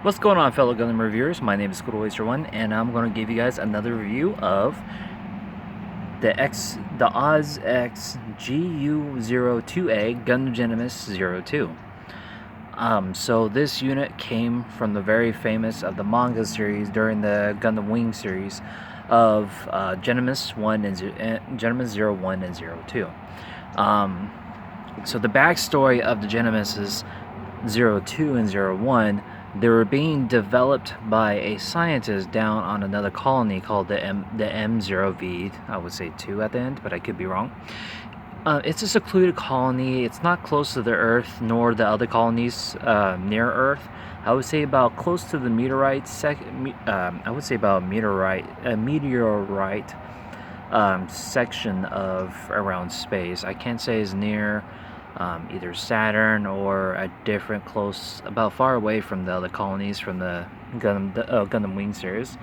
What's going on, fellow Gundam reviewers? My name is Colorization, and I'm going to give you guys another review of the OZX-GUO2A Gundam Geminass 02. So this unit came from the very famous of the Manga Series during the Gundam Wing series of Geminass 1 and Geminass 01 and 02. So the backstory of the Geminasses 02 and 01, they were being developed by a scientist down on another colony called the M0V, I would say 2 at the end, but I could be wrong. It's a secluded colony. It's not close to the Earth nor the other colonies near Earth. I would say about close to the meteorite section of around space. I can't say it's near either Saturn or a different about far away from the other colonies from the Gundam Wing series,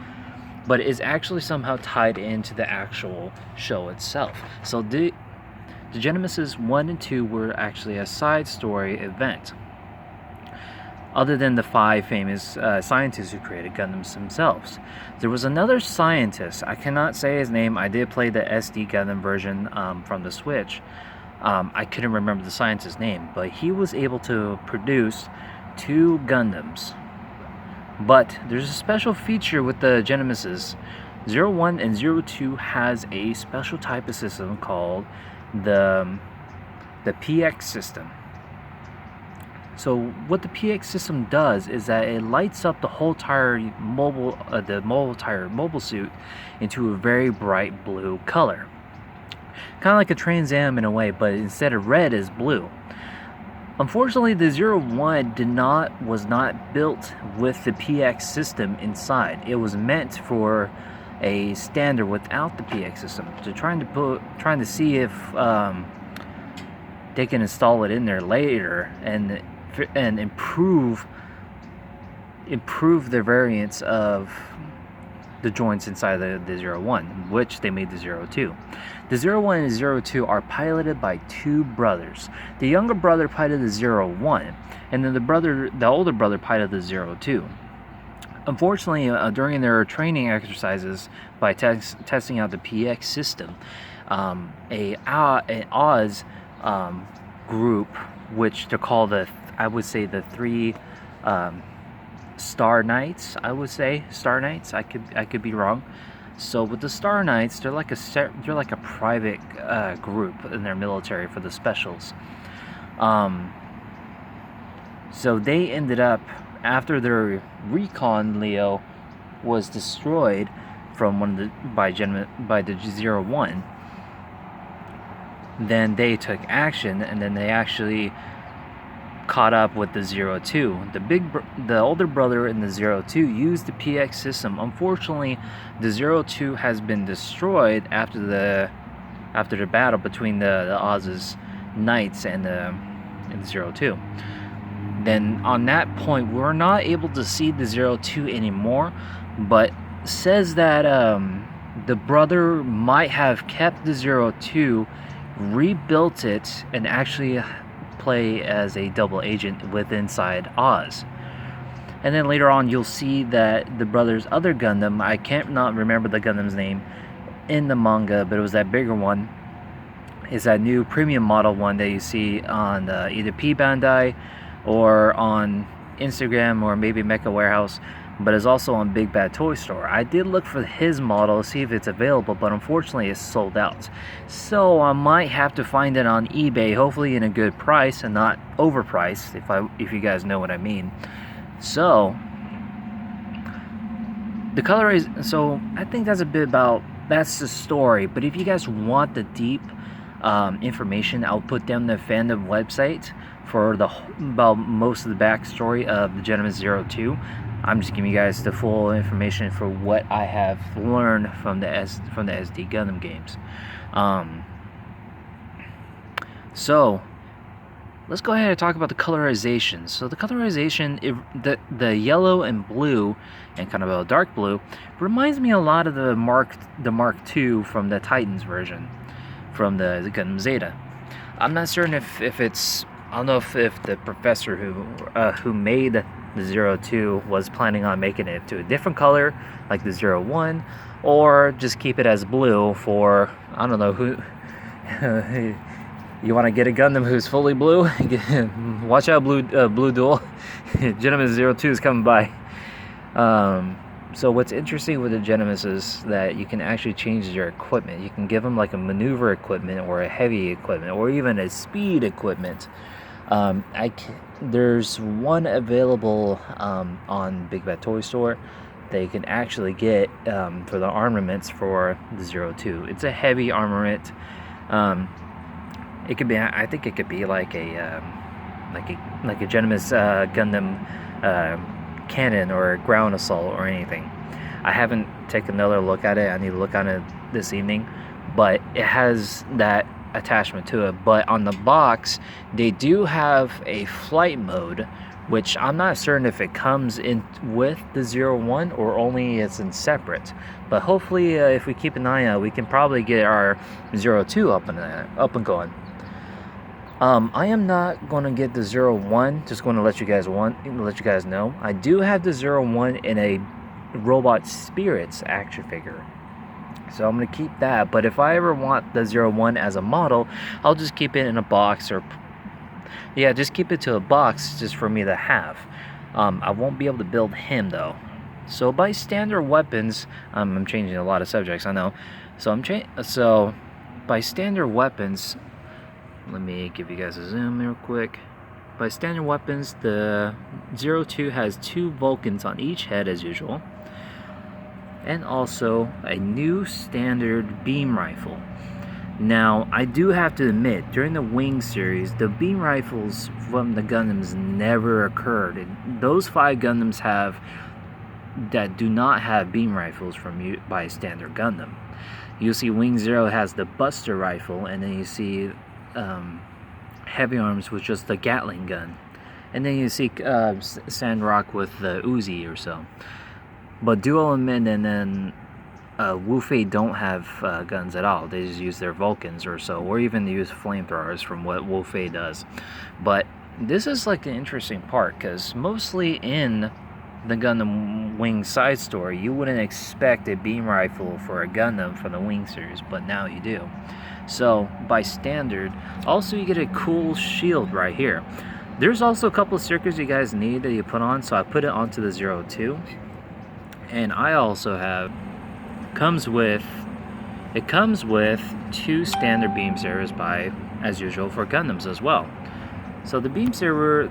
but it's actually somehow tied into the actual show itself. So the Geminasses 1 and 2 were actually a side story event, other than the 5 famous scientists who created Gundams themselves. There was another scientist, I cannot say his name. I did play the SD Gundam version from the Switch. I couldn't remember the scientist's name, but he was able to produce 2 Gundams. But there's a special feature with the Geminasses. 01 and 02 has a special type of system called the PX system. So what the PX system does is that it lights up the whole entire mobile suit into a very bright blue color. Kind of like a Trans Am in a way, but instead of red is blue. Unfortunately, the 01 was not built with the PX system inside. It was meant for a standard without the PX system. So trying to see if they can install it in there later and improve the variance of the joints inside the 01, which they made the 02. The 01 and 02 are piloted by 2 brothers. The younger brother piloted the 01, and then the older brother piloted the 02. Unfortunately, during their training exercises by testing out the PX system, an Oz group, which they're called the 3 Star Knights. I could be wrong. So with the Star Knights, they're like a private group in their military for the specials. So they ended up, after their recon Leo was destroyed from by the 01, then they took action, and then they actually caught up with the 02. The older brother in the 02 used the PX system. Unfortunately, the 02 has been destroyed after the battle between the Oz's Knights and the 02. Then on that point, we're not able to see the 02 anymore, but says that the brother might have kept the 02, rebuilt it, and actually play as a double agent inside Oz. And then later on, you'll see that the brother's other Gundam, I can't not remember the Gundam's name in the manga, but it was that bigger one, is that new premium model one that you see on either P Bandai or on Instagram or maybe Mecha Warehouse, but is also on Big Bad Toy Store. I did look for his model to see if it's available, but unfortunately it's sold out. So I might have to find it on eBay, hopefully in a good price and not overpriced, if you guys know what I mean. So so I think that's that's the story. But if you guys want the deep information, I'll put down the fandom website for about most of the backstory of the Geminass 02. I'm just giving you guys the full information for what I have learned from the SD Gundam games. So let's go ahead and talk about the colorization. So the colorization, the yellow and blue, and kind of a dark blue, reminds me a lot of the Mark II from the Titans version, from the Gundam Zeta. I'm not certain if it's, I don't know if the professor who made the 02 was planning on making it to a different color, like the 01, or just keep it as blue for, I don't know, who you want to get a Gundam who's fully blue? Watch out, Blue Duel. Geminass 02 is coming by. So what's interesting with the Geminass is that you can actually change your equipment. You can give them like a maneuver equipment or a heavy equipment or even a speed equipment. There's one available on Big Bad Toy Store that you can actually get for the armaments for the 02. It's a heavy armament. It could be, I think it could be like a Geminass Gundam cannon or ground assault or anything. I haven't taken another look at it. I need to look at it this evening, but it has that attachment to it. But on the box, they do have a flight mode, which I'm not certain if it comes in with the 01 or only it's in separate. But hopefully, if we keep an eye out, we can probably get our 02 up and going. I am not going to get the 01, just going to let you guys know. I do have the 01 in a Robot Spirits action figure. So I'm going to keep that, but if I ever want the 01 as a model, I'll just keep it in a box, or yeah, just keep it to a box just for me to have. I won't be able to build him though. So by standard weapons, I'm changing a lot of subjects, I know. So by standard weapons, let me give you guys a zoom real quick. By standard weapons, the 02 has 2 Vulcans on each head as usual, and also a new standard beam rifle. Now, I do have to admit, during the Wing series, the beam rifles from the Gundams never occurred. And those 5 Gundams that do not have beam rifles by standard Gundam. You'll see Wing 0 has the Buster rifle, and then you see Heavy Arms with just the Gatling gun, and then you see Sandrock with the Uzi or so. But Duo and Min and then Wu-Fei don't have guns at all. They just use their Vulcans or so, or even use flamethrowers from what Wu-Fei does. But this is like an interesting part, because mostly in the Gundam Wing side story, you wouldn't expect a beam rifle for a Gundam from the Wing series, but now you do. So by standard, also you get a cool shield right here. There's also a couple of circuits you guys need that you put on, so I put it onto the 02. And I also have, it comes with 2 standard beam sabers as usual for Gundams as well. So the beam saber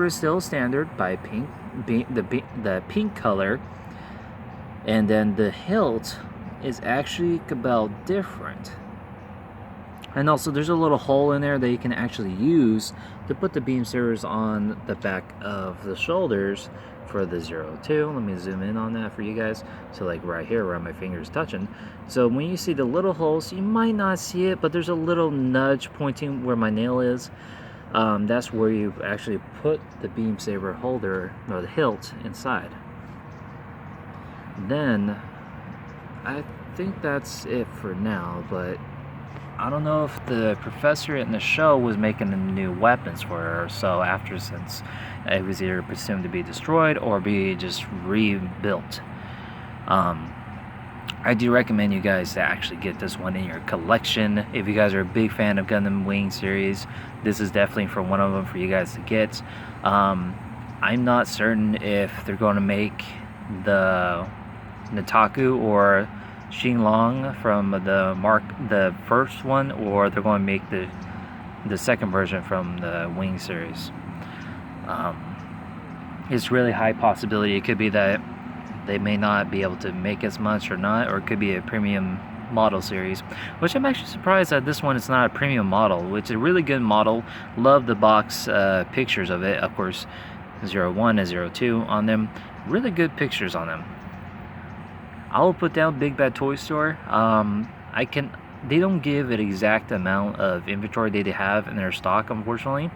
is still standard by pink, the pink color, and then the hilt is actually about different. And also there's a little hole in there that you can actually use to put the beam sabers on the back of the shoulders for the 02. Let me zoom in on that for you guys. So like right here where my finger is touching. So when you see the little holes, you might not see it, but there's a little nudge pointing where my nail is. That's where you actually put the beam saber holder, or the hilt, inside. Then I think that's it for now, but I don't know if the professor in the show was making new weapons for her or so after, since it was either presumed to be destroyed or be just rebuilt. I do recommend you guys to actually get this one in your collection. If you guys are a big fan of Gundam Wing series, this is definitely for one of them for you guys to get. I'm not certain if they're going to make the Nataku or Xinglong from the first one, or they're going to make the second version from the Wing series. It's really high possibility it could be that they may not be able to make as much or not, or it could be a premium model series, which I'm actually surprised that this one is not a premium model, which is a really good model. Love the box pictures of it. Of course, 01 and 02 on them. Really good pictures on them. I will put down Big Bad Toy Store. They don't give an exact amount of inventory they have in their stock, unfortunately,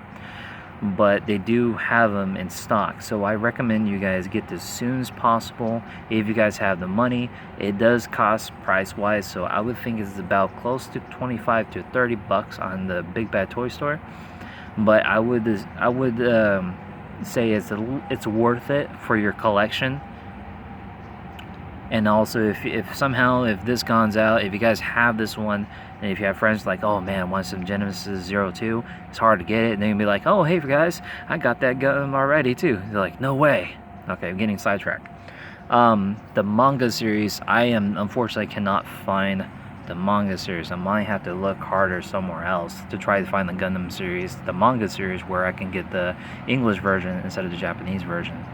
but they do have them in stock. So I recommend you guys get this as soon as possible if you guys have the money. It does cost price-wise, so I would think it's about close to 25 to 30 bucks on the Big Bad Toy Store. But I would say it's worth it for your collection. And also, if somehow, if this guns out, if you guys have this one, and if you have friends like, oh man, I want some Geminass 02, it's hard to get it, and they can be like, oh hey guys, I got that gun already too. They're like, no way. Okay, I'm getting sidetracked. The manga series, I unfortunately cannot find the manga series. I might have to look harder somewhere else to try to find the Gundam series, the manga series, where I can get the English version instead of the Japanese version.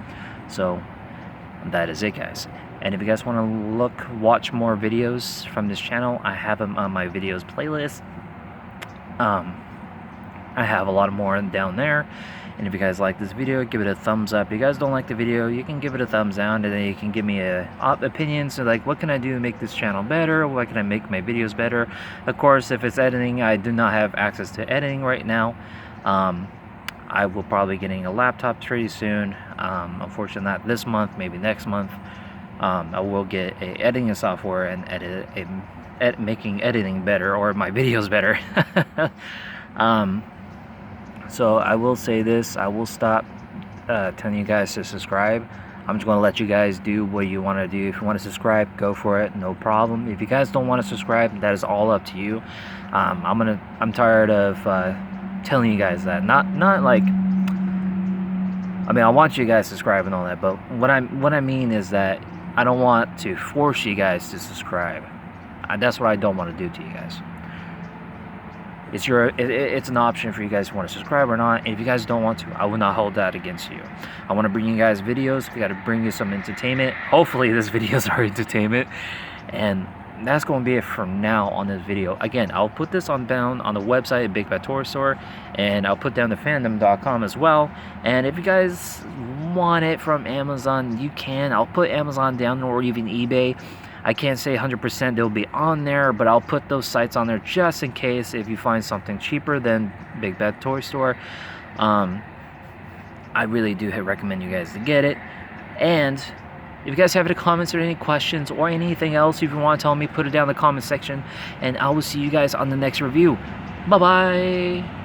So that is it, guys. And if you guys want to watch more videos from this channel, I have them on my videos playlist. I have a lot more down there. And if you guys like this video, give it a thumbs up. If you guys don't like the video, you can give it a thumbs down, and then you can give me a opinion. So like, what can I do to make this channel better? What can I make my videos better? Of course, if it's editing, I do not have access to editing right now. I will probably be getting a laptop pretty soon. Unfortunately, not this month, maybe next month. I will get a editing software and making editing better, or my videos better. So I will say this, I will stop telling you guys to subscribe. I'm just going to let you guys do what you want to do. If you want to subscribe, go for it, no problem. If you guys don't want to subscribe, that is all up to you. I'm tired of telling you guys that. Not like, I mean, I want you guys to subscribe and all that, but what I mean is that I don't want to force you guys to subscribe. That's what I don't want to do to you guys. It's an option for you guys to want to subscribe or not. And if you guys don't want to, I will not hold that against you. I want to bring you guys videos. We got to bring you some entertainment. Hopefully this video is our entertainment. And that's going to be it from now on this video. Again, I'll put this down on the website, Big Bad Toy Store, and I'll put down the fandom.com as well. And if you guys want it from Amazon, you can. I'll put Amazon down, or even eBay. I can't say 100% they'll be on there, but I'll put those sites on there just in case if you find something cheaper than Big Bad Toy Store. I really do recommend you guys to get it. And if you guys have any comments or any questions or anything else, if you want to tell me, put it down in the comment section. And I will see you guys on the next review. Bye-bye.